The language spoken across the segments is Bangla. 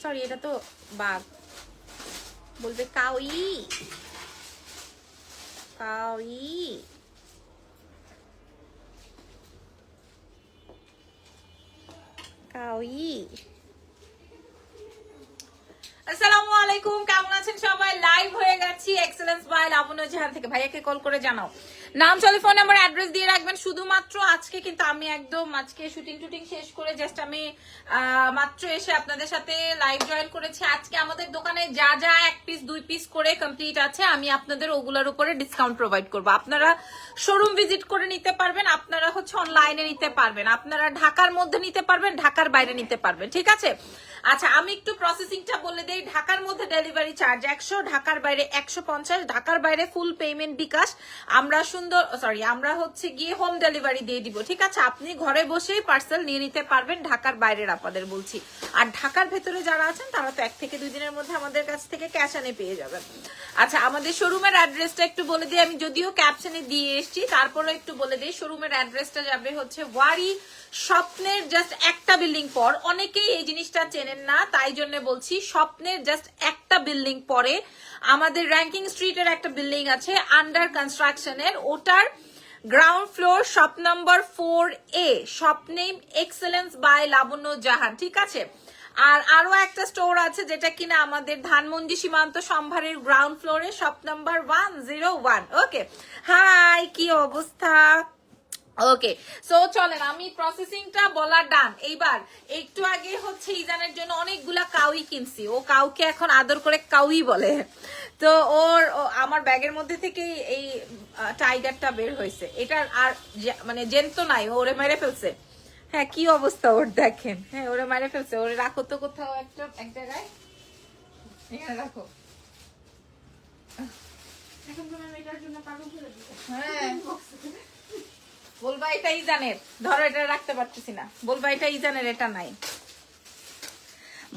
সরি এটা তো বাঘ, বলবে কাউই কাউই। কাউই। আসসালামু আলাইকুম, কেমন আছেন সবাই? লাইভ হয়ে গেছি এক্সেলেন্স বাই লাবণ্য জাহান থেকে। ভাইয়াকে কল করে জানাও, নাম টেলিফোন নাম্বার অ্যাড্রেস দিয়ে রাখবেন। শুধুমাত্র আজকে কিন্তু আমি একদম আজকে শুটিং শেষ করে জাস্ট আমি মাত্র এসে আপনাদের সাথে লাইভ জয়েন করেছি। আজকে আমাদের দোকানে যা যা 1 পিস 2 পিস করে কমপ্লিট আছে আমি আপনাদের ওগুলোর উপরে ডিসকাউন্ট প্রোভাইড করবো। আপনারা শোরুম ভিজিট করে নিতে পারবেন, আপনারা হচ্ছে অনলাইনে নিতে পারবেন, আপনারা ঢাকার মধ্যে নিতে পারবেন, ঢাকার বাইরে নিতে পারবেন, ঠিক আছে? আচ্ছা আমি একটু প্রসেসিংটা বলে দেই। ঢাকার মধ্যে ডেলিভারি চার্জ 100, ঢাকার বাইরে 150, ঢাকার বাইরে ফুল পেমেন্ট বিকাশ। আমরা হচ্ছে গিয়ে হোম ডেলিভারি দিয়ে দিব, ঠিক আছে? আপনি ঘরে বসেই পার্সেল নিয়ে নিতে পারবেন, ঢাকার বাইরের আপনাদের বলছি। আর ঢাকার ভেতরে যারা আছেন তারা তো 1 থেকে 2 দিনের মধ্যে আমাদের কাছ থেকে ক্যাশ আনে পেয়ে যাবেন। আচ্ছা আমাদের শোরুমের অ্যাড্রেসটা একটু বলে দিই, আমি যদিও ক্যাপশনে দিয়ে এসেছি তারপরে একটু বলে দিই। শোরুমের অ্যাড্রেসটা যাবে হচ্ছে ওয়ারি স্বপ্নের জাস্ট একটা বিল্ডিং পর। অনেকেই এই জিনিসটা চেনেন না, তাই জন্য বলছি স্বপ্নের জাস্ট একটা বিল্ডিং পরে আমাদের র্যাঙ্কিং স্ট্রিটের একটা বিল্ডিং আছে আন্ডার কনস্ট্রাকশনের, ওটার ground floor shop number 4A, shop name excellence by Labanya Jahan, ঠিক আছে? আর আরো একটা স্টোর আছে যেটা কিনা আমাদের ধানমন্ডি সীমান্ত সম্ভারের গ্রাউন্ড ফ্লোরে শপ নাম্বার 101। ওকে, হাই কি অবস্থা? ওকে, সো চলেন আমি প্রসেসিংটা বলা ডান। এইবার একটু আগে হচ্ছে ইজানের জন্য অনেকগুলা কাউই কিনছি, ও কাউকে এখন আদর করে কাউই বলে। তো আমার ব্যাগের মধ্যে থেকে এই টাইগারটা বের হয়েছে, এটার আর মানে জেন্ত নাই, ওরে মেরে ফেলছে। হ্যাঁ কি অবস্থা ওর দেখেন, হ্যাঁ ওরে মেরে ফেলছে। ওরে রাখো তো কোথাও একটা এক জায়গায়, এখানে রাখো। হ্যাঁ বলবা এটা ইজানের, ধরো এটা রাখতে পারতেছি না, বলবা এটা ইজানের, এটা নাই।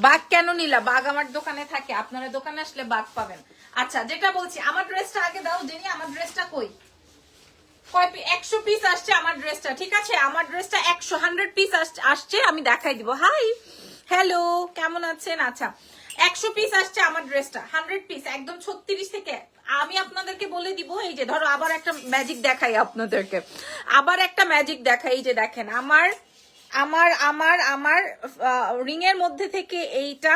বাঘ কেন নিলা? বাঘ আমার দোকানে থাকে, আপনারা দোকানে আসলে বাঘ পাবেন। আচ্ছা যেটা বলছি, আমার ড্রেসটা আগে দাও জেনি, আমার ড্রেসটা কই? 100 পিস আসছে আমার ড্রেসটা, ঠিক আছে? আমার ড্রেসটা 100 পিস আসছে, আমি দেখাই দিব। হাই হ্যালো কেমন আছেন? আচ্ছা 100 পিস আসছে আমার ড্রেসটা, 100 পিস একদম 36 থেকে। আমি আপনাদেরকে বলে দিব, এই যে ধরো আবার একটা ম্যাজিক দেখাই আপনাদেরকে, আবার একটা ম্যাজিক দেখাই। এই যে দেখেন আমার আমার আমার আমার রিং এর মধ্যে থেকে এইটা,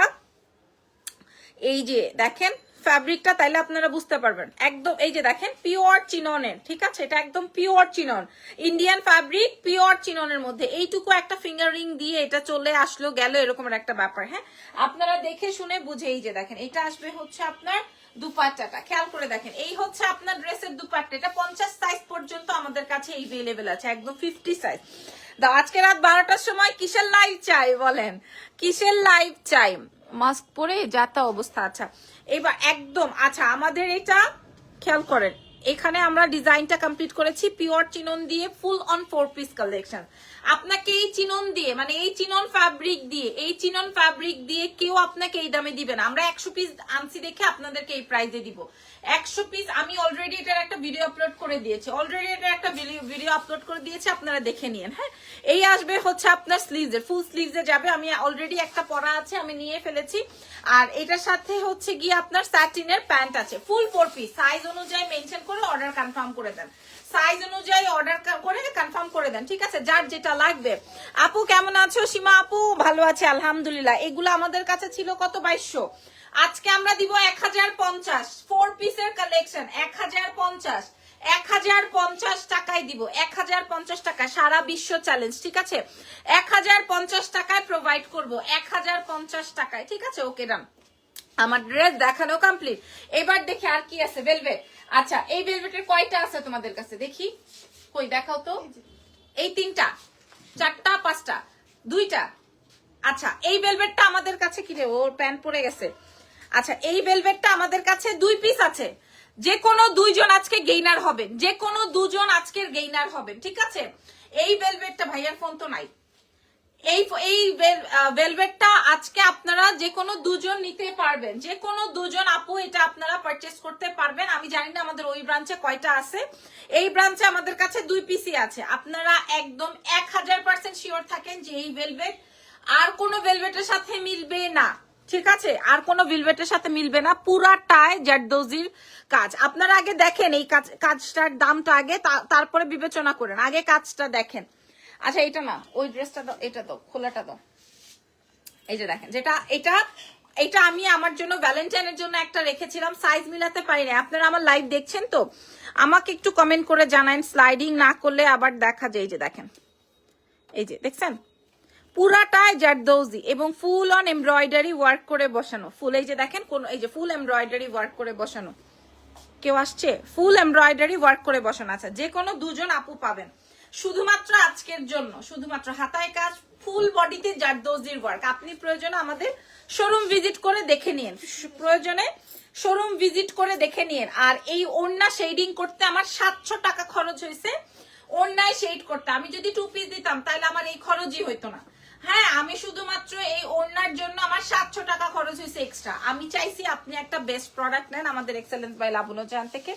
এই যে দেখেন ফ্যাব্রিকটা, তাইলে আপনারা বুঝতে পারবেন একদম। এই যে দেখেন পিওর চিননের, ঠিক আছে? এটা একদম pure chinon, Indian fabric, pure চিননের মধ্যে। এইটুকু একটা ফিঙ্গার রিং দিয়ে এটা চলে আসলো গেল, এরকমের একটা ব্যাপার। হ্যাঁ আপনারা দেখে শুনে বুঝে, এই যে দেখেন এটা আসবে হচ্ছে আপনার দুপাট্টাটা, খেয়াল করে দেখেন এই হচ্ছে আপনার ড্রেসের দুপাট্টা। এটা 50 সাইজ পর্যন্ত আমাদের কাছে এভেলেবেল আছে, একদম 50 সাইজ। দাও আজকে রাত 12টার সময় কিসের লাইভ চাই বলেন, কিসের লাইভ চাই? মাস্ক পরে যাতা অবস্থা। আচ্ছা এবার একদম, আচ্ছা আমাদের এটা খেয়াল করেন, এখানে আমরা ডিজাইনটা কমপ্লিট করেছি পিওর চিনন দিয়ে, ফুল অন 4 পিস কালেকশন। আপনাকে এই চিনন দিয়ে, মানে এই চিনন ফ্যাব্রিক দিয়ে, এই চিনন ফ্যাব্রিক দিয়ে কেউ আপনাকে এই দামে দিবে না। আমরা 100 পিস আনছি দেখে আপনাদেরকে এই প্রাইসে দিব। 100 পিস আমি অলরেডি এটার একটা ভিডিও আপলোড করে দিয়েছি, আপনারা দেখে নিন। হ্যাঁ এই আসবে হচ্ছে আপনার স্লিভসের, ফুল স্লিভসে যাবে। আমি অলরেডি একটা পরা আছে, আমি নিয়ে ফেলেছি। আর এটার সাথে হচ্ছে গিয়ে আপনার স্যাটিনের প্যান্ট আছে, ফুল 4 পিস। সাইজ অনুযায়ী মেনশন করে অর্ডার কনফার্ম করে দেন, সাইজ অনুযায়ী অর্ডার করে কনফার্ম করে দেন, ঠিক আছে? যার যেটা লাগবে। আপু কেমন আছো? সীমা আপু ভালো আছে আলহামদুলিল্লাহ। এগুলো আমাদের কাছে ছিল কত? 2200। আজকে আমরা দিব 1050, 4 পিসের কালেকশন 1050, 1050 টাকায় দিব, 1050 টাকা, সারা বিশ্ব চ্যালেঞ্জ, ঠিক আছে? 1050 টাকায় প্রোভাইড করব, 1050 টাকায়, ঠিক আছে? ওকে ডান। আমার ড্রেস দেখানো কমপ্লিট। এবার দেখি আর কি আছে। ভেলভেট, আচ্ছা এই ভেলভেটের কয়টা আছে তোমাদের কাছে দেখি, কই দেখাও তো। এই 3টা, 4টা, 5টা, 2টা। আচ্ছা এই ভেলভেটটা আমাদের কাছে, কি রে ওর প্যান্ট পরে গেছে। আচ্ছা এই ভেলভেটটা আমাদের কাছে 2 পিস আছে, যে কোনো 2 জন আজকে গেইনার হবেন, যে কোনো 2 জন আজকের গেইনার হবেন, ঠিক আছে? এই ভেলভেটটা, ভাইয়ার ফোন তো নাই, এই ভেলভেটটা আজকে আপনারা যে কোনো 2 জন নিতে পারবেন, যে কোনো 2 জন আপু এটা আপনারা পারচেজ করতে পারবেন। আমি জানি না আমাদের ওই ব্রাঞ্চে কয়টা আছে, এই ব্রাঞ্চে আমাদের কাছে 2 পিসই আছে। আপনারা একদম 1000% শিওর থাকেন যে এই ভেলভেট আর কোনো ভেলভেটের সাথে মিলবে না, ঠিক আছে, আর কোনো ভেলভেটের সাথে মিলবে না, পুরাটাই জারদৌজির কাজ। আপনারা আগে দেখেন এই কাজটার দামটা আগে, তারপরে বিবেচনা করেন, আগে কাজটা দেখেন। আচ্ছা এটা না, ওই ড্রেসটা দাও, এটা দাও, খোলাটা দাও। এই যে দেখেন, যেটা এটা আমি আমার জন্য ভ্যালেন্টাইনের জন্য একটা রেখেছিলাম, সাইজ মিলাতে পারি না। আপনারা আমার লাইভ দেখছেন তো, আমাকে একটু কমেন্ট করে জানান, স্লাইডিং না করলে আবার দেখা যায়। এই যে দেখেন, এই যে দেখছেন, পুরাটাই জারদৌজি এবং ফুল অন এমব্রয়ডারি ওয়ার্ক করে বসানো ফুল। এই যে দেখেন, কোন এই যে ফুল এমব্রয়ডারি ওয়ার্ক করে বসানো, কেউ আসছে, ফুল এমব্রয়ডারি ওয়ার্ক করে বসানো আছে। যে কোনো দুজন আপু পাবেন শুধুমাত্র আজকের জন্য, শুধুমাত্র হাতায় কাজ, ফুল বডিতে জারদৌজির ওয়ার্ক। আপনি প্রয়োজনে আমাদের শোরুম ভিজিট করে দেখে নিন, প্রয়োজনে শোরুম ভিজিট করে দেখে নিন। আর এই ওড়না শেডিং করতে আমার 700 টাকা খরচ হয়েছে, ওড়নায় শেড করতে। আমি যদি 2 পিস দিতাম তাহলে আমার এই খরচই হইতো না। হ্যাঁ, আমি শুধুমাত্র এই ওড়নার জন্য আমার 700 টাকা খরচ হয়েছে এক্সট্রা। আমি চাইছি আপনি একটা বেস্ট প্রোডাক্ট নেন আমাদের এক্সেলেন্স বাই লাবণ্য জাহান থেকে।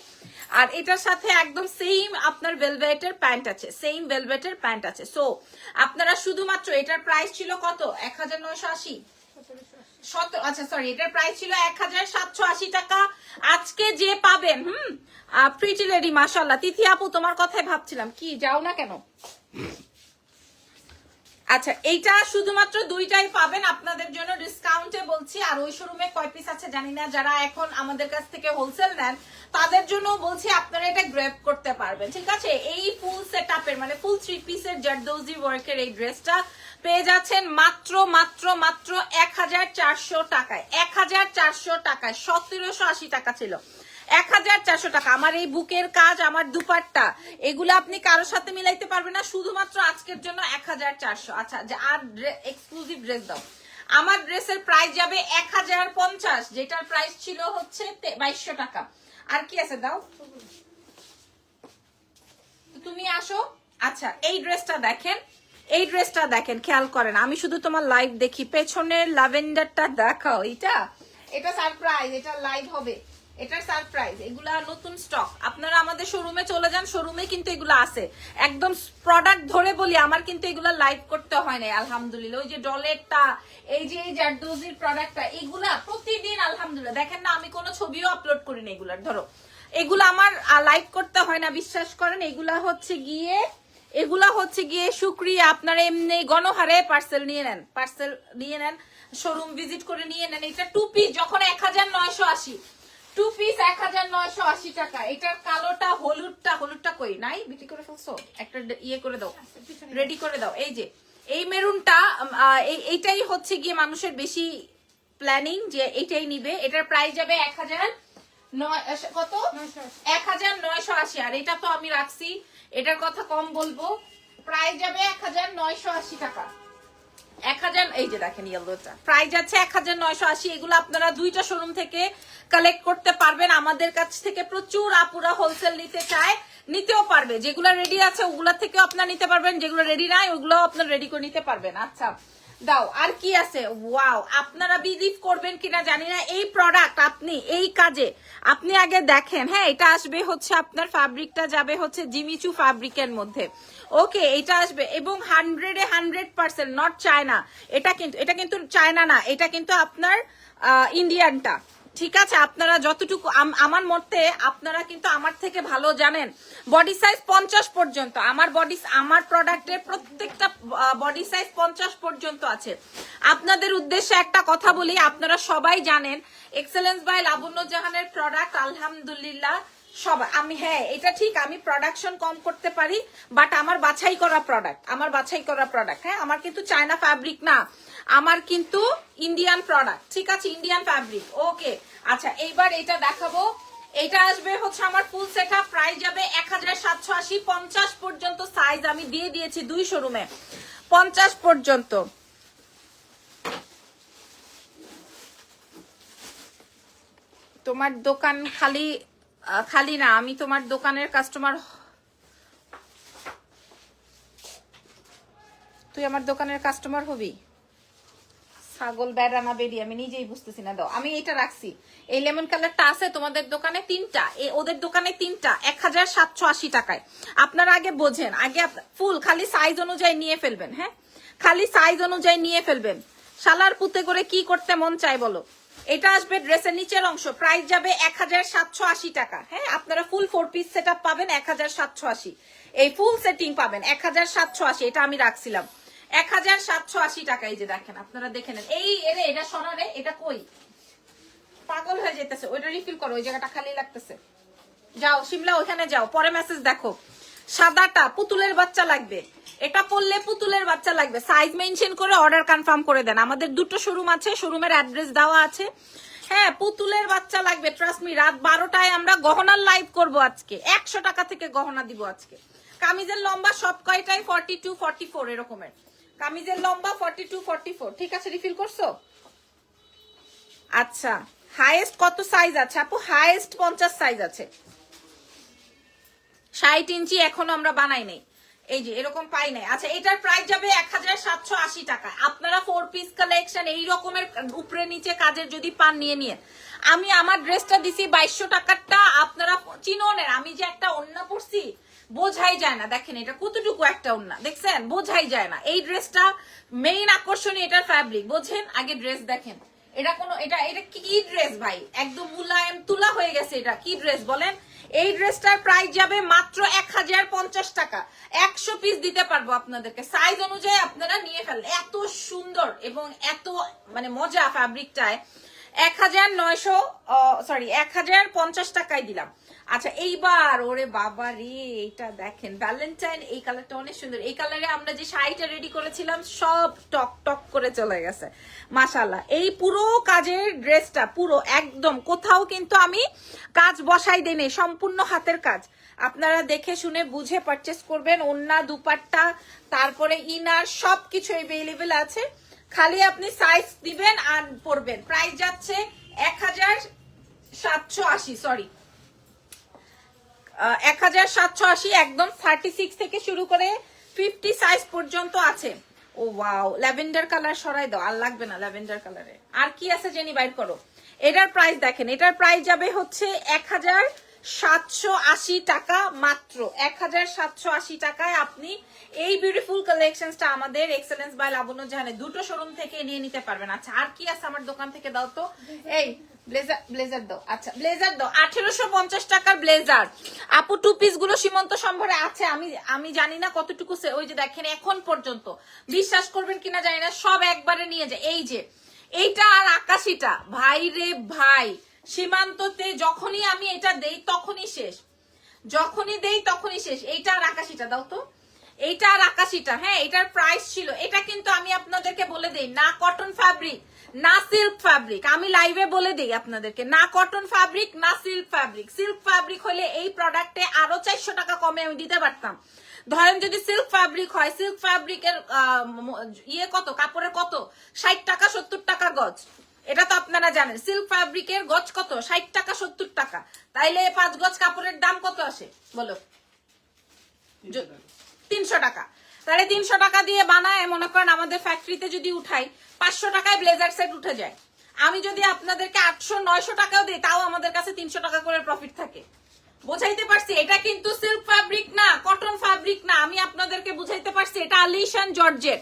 আর এটার সাথে একদম সেম আপনার ভেলভেটের প্যান্ট আছে, সেম ভেলভেটের প্যান্ট আছে। সো আপনারা শুধুমাত্র, এটার প্রাইস ছিল কত, 1980, আচ্ছা সরি, এটার প্রাইস ছিল 1780 টাকা। আজকে যে পাবেন, প্রিটি লেডি, মাশাআল্লাহ। তিথি আপু তোমার কথাই ভাবছিলাম, কি যাও না কেন? আচ্ছা, এইটা শুধুমাত্র দুইটাই পাবেন আপনাদের জন্য ডিসকাউন্টে বলছি। আর ওই শোরুমে কয় পিস আছে জানি না, যারা এখন আমাদের কাছ থেকে হোলসেল নেন তাদের জন্য বলছি আপনারা এটা গ্র্যাব করতে পারবেন। ঠিক আছে, এই ফুল সেটআপের মানে ফুল 3 পিসের জারদৌজি ওয়ার্কের এই ড্রেসটা পেয়ে যাচ্ছেন মাত্র মাত্র মাত্র 1400 টাকায়। 1400 টাকায়, 1780 টাকা ছিল, 1400 টাকা। আমার এই বুকের কাজ, আমার দুপাট্টা, এগুলো আপনি কারোর সাথে মিলাইতে পারবেন না, শুধুমাত্র আজকের জন্য 1400। আচ্ছা, আর এক্সক্লুসিভ ড্রেস দাও। আমার ড্রেসের প্রাইস যাবে 1050, যেটার প্রাইস ছিল হচ্ছে 2200 টাকা। আর কি আছে দাও, তুমি আসো। আচ্ছা, এই ড্রেসটা দেখেন, এই ড্রেসটা দেখেন, খেয়াল করেন, আমি শুধু তোমার লাইভ দেখি, পেছনের ল্যাভেন্ডারটা দেখাও। এটা সারপ্রাইজ, এটা লাইভ হবে, এটার সারপ্রাইজ। এগুলা নতুন স্টক, আপনারা আমাদের শোরুমে চলে যান, শোরুমে কিন্তু এগুলো আছে। একদম প্রোডাক্ট ধরে বলি, আমার কিন্তু এগুলা লাইভ করতে হয় না আলহামদুলিল্লাহ। ওই যে ডলেরটা, এই যে এই জারদৌজির প্রোডাক্টটা, এগুলা প্রতিদিন আলহামদুলিল্লাহ। দেখেন না, আমি কোনো ছবিও আপলোড করি না এগুলার, ধরো এগুলা আমার লাইভ করতে হয় না, বিশ্বাস করেন। এগুলা হচ্ছে গিয়ে শুক্রিয়া, আপনারা এমনি গণহারে পার্সেল নিয়ে নেন, শোরুম ভিজিট করে নিয়ে নেন। এটা 2 পিস যখন 1980, 2 পিস 1980 টাকা। এটার কালোটা, হলুদটা কই নাই, বিক্রি করে ফেলছো? একটা ইয়ে করে দাও, রেডি করে দাও। এই যে এই মেরুনটা, এইটাই হচ্ছে গিয়ে মানুষের বেশি প্ল্যানিং যে এইটাই নিবে। এটার প্রাইস যাবে 1980। আর এটা তো আমি রাখছি, এটার কথা কম বলবো, প্রাইস যাবে 1980 টাকা। 1000, এই যে দেখেন ইয়েলোটা, প্রাইস যাচ্ছে 1980। এগুলো আপনারা দুইটা শোরুম থেকে কালেক্ট করতে পারবেন। আমাদের কাছ থেকে প্রচুর আপুরা হোলসেল নিতে চায়, নিতেও পারবে। যেগুলো রেডি আছে ওগুলা থেকেও আপনারা নিতে পারবেন, যেগুলো রেডি নাই ওগুলো আপনারা রেডি করে নিতে পারবেন। আচ্ছা দাও, আর কি আছে? ওয়াও, আপনারা বিলিভ করবেন কিনা জানি না, এই প্রোডাক্ট আপনি এই কাজে আপনি আগে দেখেন। হ্যাঁ, এটা আসবে হচ্ছে আপনার ফ্যাব্রিকটা যাবে হচ্ছে জিমিচু ফ্যাব্রিকের মধ্যে। ওকে, এটা আসবে এবং 100-এ 100% নট চায়না। এটা কিন্তু চায়না না, এটা কিন্তু আপনার ইন্ডিয়ানটা। ঠিক আছে, আপনারা যতটুকু আমার মতে আপনারা কিন্তু আমার থেকে ভালো জানেন। বডি সাইজ 50 পর্যন্ত, আমার প্রোডাক্টের প্রত্যেকটা বডি সাইজ 50 পর্যন্ত আছে। আপনাদের উদ্দেশ্যে একটা কথা বলি, আপনারা সবাই জানেন এক্সেলেন্স বাই লাবণ্য জাহানের প্রোডাক্ট আলহামদুলিল্লাহ সবাই, হ্যাঁ এটা ঠিক, আমি প্রোডাকশন কম করতে পারি, বাট আমার বাছাই করা প্রোডাক্ট, হ্যাঁ, আমার কিন্তু চায়না ফ্যাব্রিক না, আমার কিন্তু ইন্ডিয়ান প্রোডাক্ট। ঠিক আছে, ইন্ডিয়ান ফ্যাব্রিক। ওকে, আচ্ছা এইবার এটা দেখাবো। এটা আসবে হচ্ছে আমার ফুল সেটআপ, প্রাইস যাবে 1780। 50 পর্যন্ত সাইজ আমি দিয়ে দিয়েছি দুই শোরুমে, 50 পর্যন্ত। তোমার দোকান খালি না, আমি তোমার দোকানের কাস্টমার, তুই আমার দোকানের কাস্টমার হবি? ছাগল বেড়া না বেরিয়ে আমি নিজেই বুঝতেছি না। দাও, আমি এটা রাখছি, এই লেমন কালারটা আছে তোমাদের দোকানে 3টা, ওদের দোকানে 3টা, 1780 টাকায়। আপনারা আগে বোঝেন, আগে ফুল খালি সাইজ অনুযায়ী নিয়ে ফেলবেন। হ্যাঁ, খালি সাইজ অনুযায়ী নিয়ে ফেলবেন, শালার পুতে করে কি করতে মন চায় বলো। এটা আসবে ড্রেসের নিচের অংশ, প্রাইস যাবে 1780 টাকা। হ্যাঁ, আপনারা ফুল 4 পিস সেটআপ পাবেন 1780। এই ফুল সেটিং পাবেন 1780। এটা আমি রাখছিলাম 1780 টাকা। এই যে দেখেন, আপনারা দেখে নেন। এই এরে এটা সরারে, এটা কই পাগল হয়ে যেতেছে, ওইটা রিফিল করো, ওই জায়গাটা খালি লাগতেছে। যাও শিমলা, ওখানে যাও, পরে মেসেজ দেখো। সাদাটা পুতুলের বাচ্চা লাগবে, এটা পরলে পুতুলের বাচ্চা লাগবে। সাইজ মেনশন করে অর্ডার কনফার্ম করে দেন। আমাদের দুটো শোরুম আছে, শোরুমের অ্যাড্রেস দেওয়া আছে। হ্যাঁ, পুতুলের বাচ্চা লাগবে। ট্রাস্ট মি, রাত 12টায় আমরা গহনার লাইভ করব আজকে। 100 টাকা থেকে গহনা দিব আজকে। কামিজের লম্বা সব কয়টাই 42 44 এরকমের। কামিজের লম্বা 42 44। ঠিক আছে, রিফিল করছো? আচ্ছা, হাইয়েস্ট কত সাইজ আছে আপু? হাইয়েস্ট 50 সাইজ আছে। 60 ইঞ্চি এখনো আমরা বানাই নাই, এই যে এরকম পাই নাই। আচ্ছা, এটার প্রাইস যাবে 1780 টাকা। আপনারা 4 পিস কালেকশন এই রকমের উপরে নিচে কাজের যদি পান নিয়ে নিয়ে। আমি আমার ড্রেসটা দিছি 2200 টাকারটা, আপনারা চিনোনের। আমি যে একটা ওন্না পরছি বোঝাই যায় না। দেখেন এটা কতটুকু একটা ওন্না, দেখছেন? বোঝাই যায় না। এই ড্রেসটা মেইন আকর্ষণীয় এটার ফ্যাব্রিক, বোঝেন? আগে ড্রেস দেখেন। এটা কোনো এটা কি ড্রেস ভাই? একদম মুলায়েম তুলা হয়ে গেছে। এটা কি ড্রেস বলেন? এই ড্রেসটার প্রাইস যাবে মাত্র 1050 টাকা। 100 পিস দিতে পারবো আপনাদেরকে, সাইজ অনুযায়ী আপনারা নিয়ে ফেলেন। এত সুন্দর এবং এত মানে মজা ফ্যাব্রিকটায়। 1050 টাকায় দিলাম। আচ্ছা, এইবার ওরে বাবা রে, এইটা দেখেন ভ্যালেন্টাইন। এই কালারটা অনেক সুন্দর। এই কালারে আমরা যে শাড়িটা রেডি করেছিলাম সব টক টক করে চলে গেছে মাশাআল্লাহ। এই পুরো কাজের ড্রেসটা পুরো একদম কোথাও কিন্তু আমি কাজ বসাই দেই নাই, সম্পূর্ণ হাতের কাজ। আপনারা দেখে শুনে বুঝে পারচেস করবেন। ওন্না, দুপাট্টা, তারপরে ইনার সবকিছু अवेलेबल আছে। খালি আপনি সাইজ দিবেন আর পরবেন। প্রাইস যাচ্ছে 1780, সরি 1780। একদম 36 থেকে শুরু করে 50 সাইজ পর্যন্ত আছে। ও ওয়াও, ল্যাভেন্ডার কালার সরাই দাও, আর লাগবে না ল্যাভেন্ডার কালারে। আর কি আছে জেনি, বাইর করো। এটার প্রাইস দেখেন, এটার প্রাইস যাবে হচ্ছে 1780 টাকা মাত্র। 1780 টাকায় আপনি এই বিউটিফুল কালেকশনসটা আমাদের এক্সেলেন্স বাই লাবণ্য জাহানে দুটো শোরুম থেকে নিয়ে নিতে পারবেন। আচ্ছা, আর কি আছে আমার দোকান থেকে? দাও তো। এই ব্লেজার দাও। আচ্ছা, ব্লেজার দাও। 1850 টাকার ব্লেজার আপু। 2 পিস গুলো সীমন্ত সম্ভারে আছে। আমি জানি না কতটুকু, ওই যে দেখেন এখন পর্যন্ত, বিশ্বাস করবেন কিনা জানি না, সব একবারে নিয়ে যায়। এই যে এইটা আর আকাশিটা, ভাই রে ভাই, সীমান্ততে যখনই আমি এটা দেই তখনই শেষ, যখনই দেই তখনই শেষ। এইটা আর আকাশিটা দাও তো, এইটা আর আকাশিটা। হ্যাঁ, এটার প্রাইস ছিল, এটা কিন্তু আমি আপনাদেরকে বলে দেই না কটন ফ্যাব্রিক না সিল্ক ফ্যাব্রিক। আমি লাইভে বলে দিই আপনাদেরকে, না কটন ফ্যাব্রিক না সিল্ক ফ্যাব্রিক। সিল্ক ফ্যাব্রিক হলে এই প্রোডাক্টে আরো 400 টাকা কমে আমি দিতে পারতাম। ধরেন যদি সিল্ক ফ্যাব্রিক হয়, সিল্ক ফ্যাব্রিকের ইয়ে কত, কাপড়ের কত, 60 টাকা 70 টাকা গজ। এটা তো আপনারা জানেন। সিল্ক ফ্যাব্রিকের গজ কত, 60 টাকা 70 টাকা। তাইলে 5 গজ কাপড়ের দাম কত আসে বলো? 300 টাকা। তাহলে 300 টাকা দিয়ে বানায়, মনে করেন আমাদের ফ্যাক্টরিতে যদি উঠাই 500 টাকায় ব্লেজার সেট উঠে যায়। আমি যদি আপনাদেরকে 800-900 টাকাও দিই তাও আমাদের কাছে 300 টাকা করে প্রফিট থাকে। বুঝাইতে পারছি? এটা কিন্তু সিল্ক ফ্যাব্রিক না, কটন ফ্যাব্রিক না। আমি আপনাদেরকে বুঝাইতে পারছি। এটা আলিশান জর্জেট।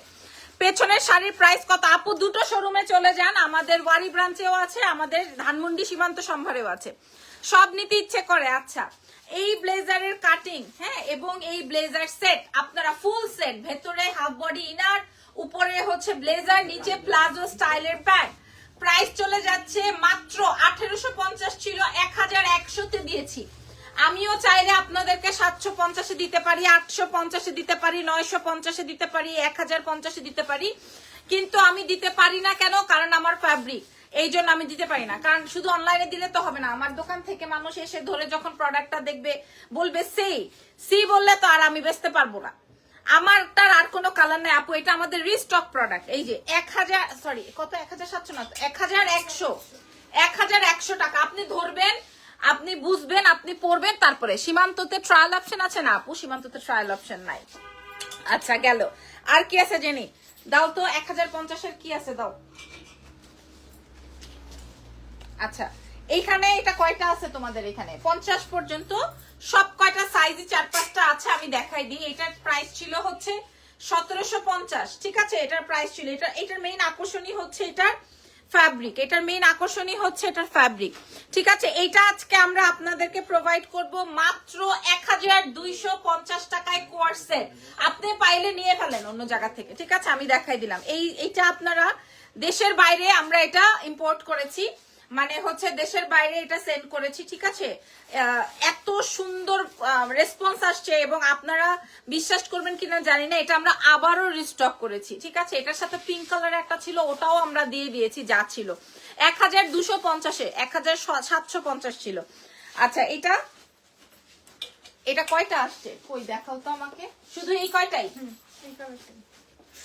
পেছনের শাড়ির প্রাইস কত আপু? দুটো শোরুমে চলে যান, আমাদের ওয়ারি ব্রাঞ্চেও আছে, আমাদের ধানমন্ডি সীমান্ত সম্ভারেও আছে। সব নিতে ইচ্ছে করে। আচ্ছা, এই ব্লেজারের কাটিং, হ্যাঁ, এবং এই ব্লেজার সেট আপনারা ফুল সেট, ভেতরে হাফ বডি ইনার, উপরে হচ্ছে ব্লেজার, নিচে প্লাজো স্টাইলের প্যান্ট। প্রাইস চলে যাচ্ছে মাত্র 1850 ছিল, 1100 দিয়েছি। আমিও চাইলে আপনাদেরকে 750 দিতে পারি, 850 দিতে পারি, 950 দিতে পারি, 1050 দিতে পারি, কিন্তু আমি দিতে পারি না। কেন? কারণ আমার ফ্যাব্রিক, এই জন্য আমি দিতে পারি না। কারণ শুধু অনলাইনে দিলে তো হবে না, আমার দোকান থেকে মানুষ এসে ধরে যখন প্রোডাক্টটা দেখবে বলবে সি বললে তো আর আমি বেচতে পারবো না। আমারটার আর কোনো কালার নেই আপু, এটা আমাদের রিস্টক প্রোডাক্ট। এই যে 1100 না, 1100 টাকা। আপনি ধরবেন, আপনি বুঝবেন, আপনি পড়বেন, তারপরে সীমান্ততে ট্রায়াল অপশন আছে না আপু? সীমান্ততে ট্রায়াল অপশন নাই। আচ্ছা, গেল। আর কি আছে জেনি? দাও তো 1050 কি আছে, দাও। আচ্ছা, এইখানে এটা কয়টা আছে তোমাদের? এখানে 50 পর্যন্ত সব কয়টা সাইজই 4-5টা আছে। আমি দেখাই দিই। এটার প্রাইস ছিল হচ্ছে 1750, ঠিক আছে? এটার প্রাইস ছিল, এটার মেইন আকর্ষণই হচ্ছে এটার ফ্যাব্রিক, এটার মেইন আকর্ষণই হচ্ছে এটার ফ্যাব্রিক, ঠিক আছে? এটা আজকে আমরা আপনাদেরকে প্রোভাইড করব মাত্র 1250 টাকায় কোয়ার্সেট। আপনি পাইলে নিয়ে ফেলেন অন্য জায়গা থেকে, ঠিক আছে? আমি দেখাই দিলাম। এইটা আপনারা দেশের বাইরে আমরা এটা ইম্পোর্ট করেছি, মানে হচ্ছে দেশের বাইরে এটা সেন্ড করেছি, ঠিক আছে? এত সুন্দর রেসপন্স আসছে এবং আপনারা বিশ্বাস করবেন কিনা জানি না, এটা আমরা আবারও রিস্টক করেছি, ঠিক আছে? এটার সাথে পিঙ্ক কালার একটা ছিল, ওটাও আমরা দিয়ে দিয়েছি, যা ছিল 1250-এ 1750 ছিল। আচ্ছা, এটা কয়টা আসছে কই দেখাও তো আমাকে, শুধু এই কয়টাই,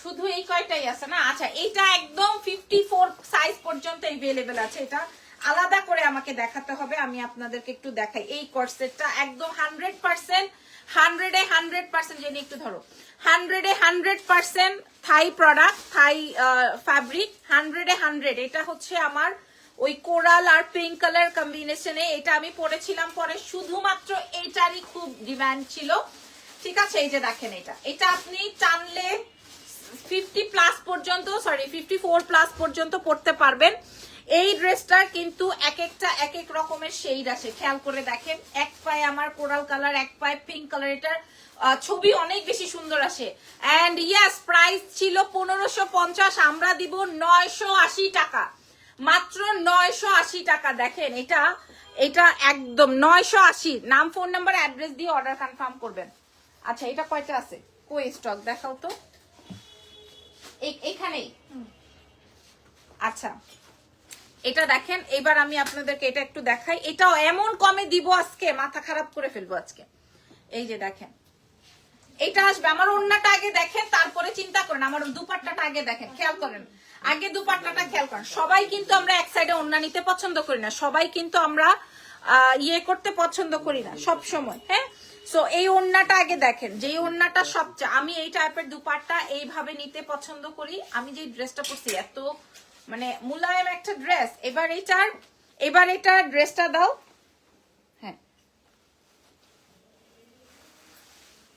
শুধু এই কয়টাই আছে না? আচ্ছা, এটা একদম 54 সাইজ পর্যন্ত अवेलेबल আছে, এটা আলাদা করে আমাকে দেখাতে হবে, আমি আপনাদেরকে একটু দেখাই। এই কোর্সেটটা একদম 100% 100% জেনে একটু ধরো, 100% থাই প্রোডাক্ট, থাই ফ্যাব্রিক, 100 এটা হচ্ছে আমার ওই কোরাল আর পিঙ্ক কালার কম্বিনেশনে, এটা আমি পরেছিলাম, পরে শুধুমাত্র এইটারই খুব ডিমান্ড ছিল, ঠিক আছে? এই যে দেখেন, এটা আপনি টানলে 50+ পর্যন্ত, সরি 54+ পর্যন্ত পড়তে পারবেন। এই ড্রেসটার কিন্তু এক এক রকমের শেড আসে, খেয়াল করে দেখেন। এক পায়ে আমার কোরাল কালার, এক পায়ে পিঙ্ক কালার, এটার ছবি অনেক বেশি সুন্দর আসে। এন্ড ইয়েস, প্রাইস ছিল 1550, আমরা দিব 980 টাকা, মাত্র 980 টাকা। দেখেন, এটা একদম 980। নাম, ফোন নাম্বার, অ্যাড্রেস দিয়ে অর্ডার কনফার্ম করবেন। আচ্ছা, এটা কয়টা আছে কই স্টক দেখাও তো, এইখানেই। আচ্ছা, এটা দেখেন, এবার আমি আপনাদেরকে এটা একটু দেখাই। এটাও এমন কমে দিব আজকে, মাথা খারাপ করে ফেলবো আজকে। এই যে দেখেন, এটা আসবে। আমার ওড়নাটা আগে দেখেন, তারপরে চিন্তা করেন। আমার দুপাট্টাটা আগে দেখেন, খেয়াল করেন, আগে দুপাট্টাটা খেয়াল করেন। সবাই কিন্তু আমরা এক সাইডে ওড়না নিতে পছন্দ করি না, সবাই কিন্তু আমরা ইয়ে করতে পছন্দ করি না সব সময়, হ্যাঁ? সো এই ওড়নাটা আগে দেখেন, যে ওড়নাটা সবচেয়ে, আমি এই টাইপের দুপাট্টা এইভাবে নিতে পছন্দ করি। আমি যে ড্রেসটা পরছি, এত মানে মুলায়ম একটা ড্রেস। এবার এটার ড্রেসটা দাও। হ্যাঁ,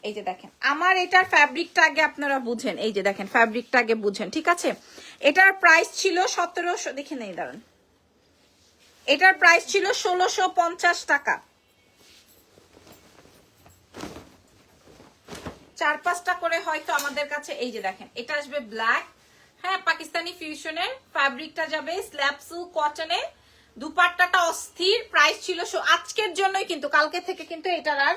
এই যে দেখেন, আমার এটার ফ্যাব্রিকটা আগে আপনারা বুঝেন। এই যে দেখেন, ফ্যাব্রিকটা আগে বুঝেন, ঠিক আছে? এটার প্রাইস ছিল 1700, দেখে নেই দাঁড়ান, এটার প্রাইস ছিল 1650 টাকা। 4-5টা করে হয়তো আমাদের কাছে। এই যে দেখেন, এটা আসবে ব্ল্যাক, হ্যাঁ, পাকিস্তানি ফিউশনের, ফ্যাব্রিকটা যাবে স্ল্যাব সিল্ক কটনে, দুপাট্টাটা অস্থির। প্রাইস ছিল আজকের জন্যই, কিন্তু কালকে থেকে কিন্তু এটার আর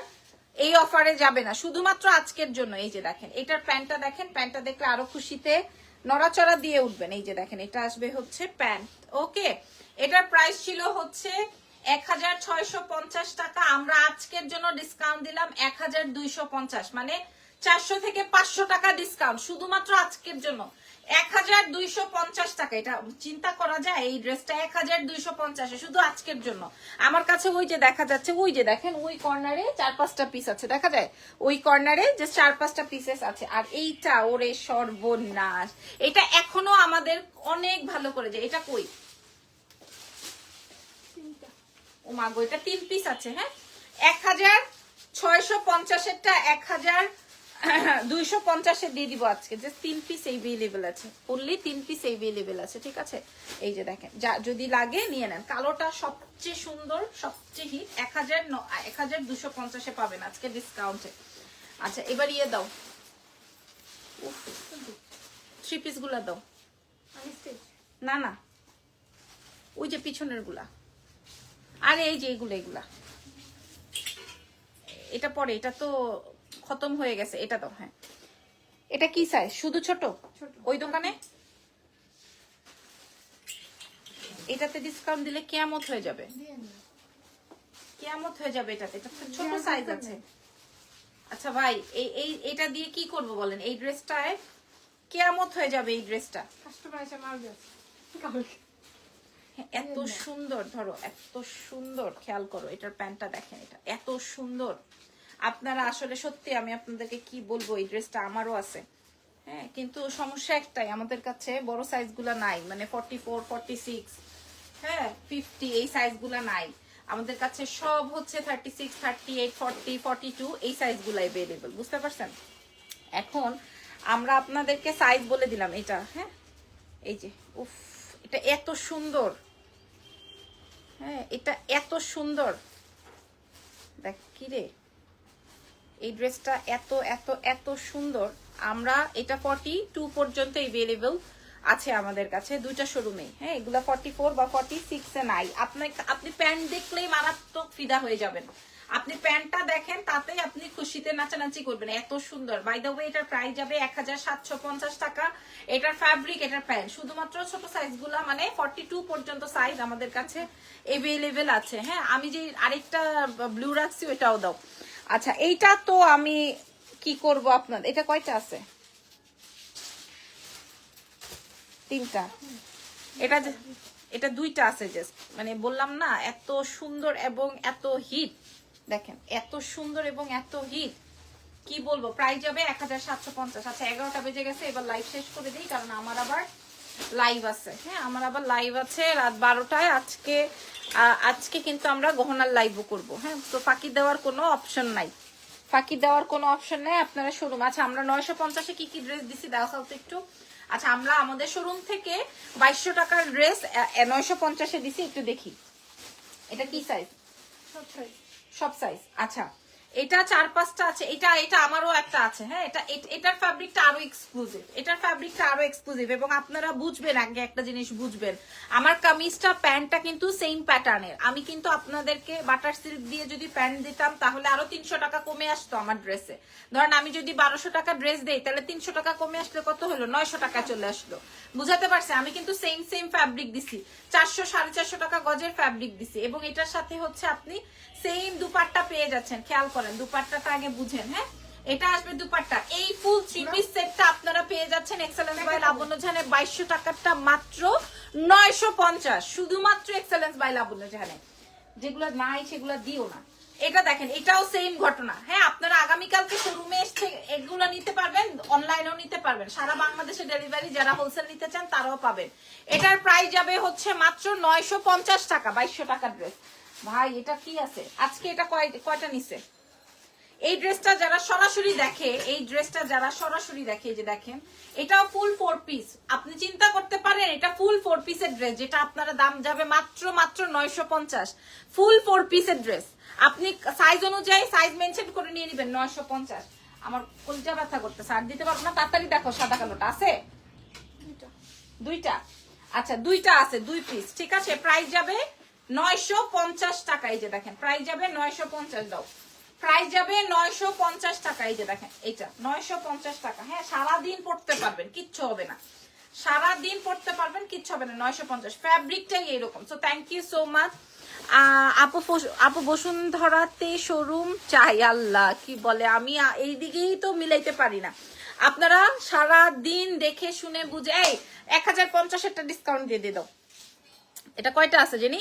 এই অফারে যাবে না, শুধুমাত্র আজকের জন্য। এই যে দেখেন, এটার প্যান্টটা দেখেন, প্যান্টটা দেখলে আরো খুশিতে নড়াচড়া দিয়ে উঠবেন। এই যে দেখেন, এটা আসবে হচ্ছে প্যান্ট, ওকে? এটার প্রাইস ছিল হচ্ছে 1650 টাকা, আমরা আজকের জন্য ডিসকাউন্ট দিলাম 1250, মানে 400 থেকে 500 টাকা ডিসকাউন্ট শুধুমাত্র আজকের জন্য, 1250 টাকা। এটা চিন্তা করা যায়, এই ড্রেসটা 1250 শুধু আজকের জন্য। আমার কাছে ওই যে দেখা যাচ্ছে, ওই যে দেখেন, ওই কর্নারে 4-5টা পিস আছে, দেখা যায় ওই কর্নারে যে 4-5টা পিসেস আছে। আর এইটা, ওরে সর্বনাশ, এটা এখনো আমাদের অনেক ভালো করে যায়। এটা কই, ও মা গো, এটা 3 পিস আছে, হ্যাঁ? 1650-এরটা 1250-এ দিয়ে দিব আজকে, যে 3 পিস अवेलेबल আছে, অনলি 3 পিস अवेलेबल আছে, ঠিক আছে? এই যে দেখেন, যা যদি লাগে নিয়ে নেন। কালোটা সবচেয়ে সুন্দর, সবচেয়ে হিট, 1250-এ পাবেন আজকে ডিসকাউন্টে। আচ্ছা, এবার ইয়ে দাও, 3 পিস গুলা দাও। না না, ওই যে পিছনের গুলা, আরে এই যে এগুলা, এটা পরে, এটা তো খতম হয়ে গেছে, এটা দাও। হ্যাঁ, এটা কি সাইজ, শুধু ছোট? ওই দোকানে এটাতে ডিসকাউন্ট দিলে কিয়ামত হয়ে যাবে, কিয়ামত হয়ে যাবে। এটাতে, এটা ছোট সাইজ আছে। আচ্ছা ভাই, এটা দিয়ে কি করব বলেন? এই ড্রেসটায় কিয়ামত হয়ে যাবে, এই ড্রেসটা। এত সুন্দর, ধরো, এত সুন্দর, খেয়াল করো এটার প্যান্টটা দেখেন, এটা এত সুন্দর। আপনারা আসলে সত্যি, আমি আপনাদেরকে কি বলবো, এই ড্রেসটা আমারও আছে, হ্যাঁ, কিন্তু সমস্যা একটাই, আমাদের কাছে বড় সাইজ গুলা নাই, মানে 44, 46, হ্যাঁ, 50 এই সাইজ গুলা নাই আমাদের কাছে। সব হচ্ছে 36, 38, 40, 42 এই সাইজ গুলা अवेलेबल, বুঝতে পারছেন? এখন আমরা আপনাদেরকে সাইজ বলে দিলাম এটা। হ্যাঁ এই যে উফ, এটা এত সুন্দর, হ্যাঁ এটা এত সুন্দর, দেখ কি রে, এই ড্রেসটা এত এত এত সুন্দর। আমরা এটা 42 পর্যন্ত এভেলেবল আছে আমাদের কাছে দুইটা শোরুমে। হ্যাঁ এগুলা 44 বা 46 এ নাই। আপনি প্যান্ট দেখলেই মারাত্মক ফিদা হয়ে যাবেন। আপনি প্যান্টটা দেখেন, তাতেই আপনি খুশিতে নাচানাচি করবেন, এত সুন্দর। বাই দ্য ওয়ে এটার প্রাইস যাবে 1750 টাকা। এটার ফ্যাব্রিক, এটার প্যান্ট, শুধুমাত্র ছোট সাইজগুলা মানে 42 পর্যন্ত সাইজ আমাদের কাছে এভেলেবল আছে। হ্যাঁ আমি যে আরেকটা ব্লু রাখছি ওইটাও দাও। আচ্ছা এইটা তো আমি কি করব আপনার, এটা কয়টা আছে? 3টা। এটা 2টা আছে জাস্ট, মানে বললাম না এত সুন্দর এবং এত হিট। দেখেন এত সুন্দর এবং এত হিট, কি বলবো। প্রাইস যাবে 1750। আচ্ছা 11টা বেজে গেছে, এবার লাইভ শেষ করে দিই কারণ আমার আবার লাইভ আছে। হ্যাঁ আমার আবার লাইভ আছে রাত 12টায়। আজকে কিন্তু আমরা গহনার লাইভও করব। হ্যাঁ তো ফাঁকি দেওয়ার কোনো অপশন নাই, ফাঁকি দেওয়ার কোনো অপশন নাই। আপনারা শোরুম, আচ্ছা আমরা 950-এ কি কি ড্রেস দিছি দেখাও তো একটু। আচ্ছা আমরা আমাদের শোরুম থেকে 2200 টাকার ড্রেস 950-এ দিছি, একটু দেখি এটা কি সাইজ। সব সাইজ। আচ্ছা এটা 4-5টা আছে, এটা আমারও একটা আছে। হ্যাঁ এটার ফ্যাব্রিকটা আরো এক্সক্লুসিভ, এটার ফ্যাব্রিকটা আরো এক্সক্লুসিভ। এবং আপনারা বুঝবেন, আগে একটা জিনিস বুঝবেন, আমার কামিজটা প্যান্টটা কিন্তু সেম প্যাটার্নের। আমি কিন্তু আপনাদেরকে বাটার সিল্ক দিয়ে যদি প্যান্ট দিতাম তাহলে আরো 300 টাকা কমে আসতো আমার ড্রেসে। ধরেন আমি যদি 1200 টাকা ড্রেস দেই তাহলে 300 টাকা কমে আসলে কত হলো, 900 টাকা চলে আসলো। বুঝাতে পারছে? আমি কিন্তু সেম ফ্যাব্রিক দিছি, 400-450 টাকা গজের ফ্যাব্রিক দিছি। এবং এটার সাথে হচ্ছে আপনি সেম দুপাট্টা পেয়ে যাচ্ছেন। খেয়াল করেন দুপাট্টাটা আগে বুঝেন। হ্যাঁ এটা আসবে দুপাট্টা। এই ফুল 3 পিস সেটটা আপনারা পেয়ে যাচ্ছেন এক্সেলেন্স বাই লাবণ্য জাহানে 2200 টাকাটা মাত্র 950, শুধুমাত্র এক্সেলেন্স বাই লাবণ্য জাহানে। যেগুলো নাই সেগুলো দিও না। এটা দেখেন, এটাও সেম ঘটনা। হ্যাঁ আপনারা আগামীকালকে শোরুমে এসে এগুলো নিতে পারবেন, অনলাইনেও নিতে পারবেন, সারা বাংলাদেশে ডেলিভারি। যারা হোলসেল নিতে চান তারাও পাবেন। এটার প্রাইস যাবে হচ্ছে মাত্র 950 টাকা, 2200 টাকার ড্রেস। ভাই এটা কি আছে আজকে, এটা কয়টা নিছে? এই ড্রেসটা যারা সরাসরি দেখে, এই ড্রেসটা যারা সরাসরি দেখে, এই যে দেখেন এটাও ফুল 4 পিস। আপনি চিন্তা করতে পারেন এটা ফুল 4 পিসের ড্রেস, যেটা আপনারা দাম যাবে মাত্র 950। ফুল 4 পিসের ড্রেস আপনি সাইজ অনুযায়ী সাইজ মেনশন করে নিয়ে নেবেন 950। আমার কলজা ব্যথা করতে সার দিতে পারবো না, তাড়াতাড়ি দেখো সাদা কালোটা আছে 2টা। আচ্ছা 2টা আছে 2 পিস, ঠিক আছে। প্রাইস যাবে 950 টাকা। এই যে দেখেন প্রাইস যাবে 950, দাও প্রাইস যাবে 950 টাকা। এই যে দেখেন এটা 950 টাকা। হ্যাঁ সারাদিন পড়তে পারবেন, কিচ্ছু হবে না, সারাদিন পড়তে পারবেন, কিচ্ছু হবে না। 950 ফ্যাব্রিকটাই এইরকম। So thank you so much. আপু বসুন্ধরাতে শোরুম চাই। আল্লাহ কি বলে, আমি এই দিকেই তো মিলাইতে পারি না। আপনারা সারা দিন দেখে শুনে বুঝে, এই 1050 একটা ডিসকাউন্ট দিয়ে দাও। এটা কয়টা আছে জানি?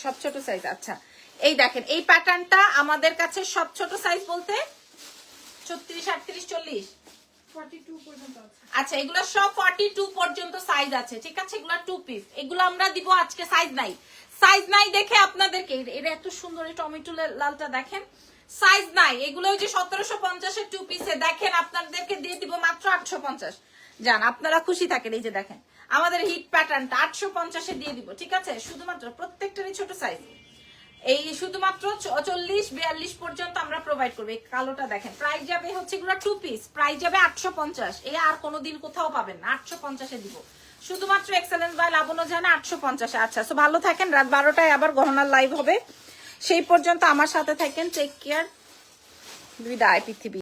সব ছোট সাইজ। আচ্ছা এই দেখেন এই প্যাটার্নটা আমাদের কাছে সব ছোট সাইজ বলতে 36, 38, 40, 42 পর্যন্ত আছে। আচ্ছা এগুলো সব 42 পর্যন্ত সাইজ আছে, ঠিক আছে। এগুলো 2 পিস, এগুলো আমরা দিব আজকে। সাইজ নাই দেখে আপনাদেরকে, এটা এত সুন্দর এই টমেটো লালটা দেখেন, সাইজ নাই। এগুলো ওই যে 1750 এর 2 পিসে দেখেন আপনাদেরকে দিয়ে দিব মাত্র 850। জান আপনারা খুশি থাকেন। এই যে দেখেন আমাদের হিট প্যাটার্নটা 850 এ দিয়ে দিব, ঠিক আছে। শুধুমাত্র প্রত্যেকটারই ছোট সাইজ, এই শুধুমাত্র 40-42 পর্যন্ত আমরা প্রোভাইড করবো। এই কালোটা দেখেন প্রাইস যাবে হচ্ছে, এগুলো 2 পিস, প্রাইস যাবে 850। এই আর কোনোদিন কোথাও পাবেন না, 850 এ দিব শুধুমাত্র এক্সেলেন্স বাই লাবণ্য জাহানে 850। আচ্ছা সো ভালো থাকেন, রাত 12টায় আবার গহনার লাইভ হবে, সেই পর্যন্ত আমার সাথে থাকেন। টেক কেয়ার, বিদায় পৃথিবী।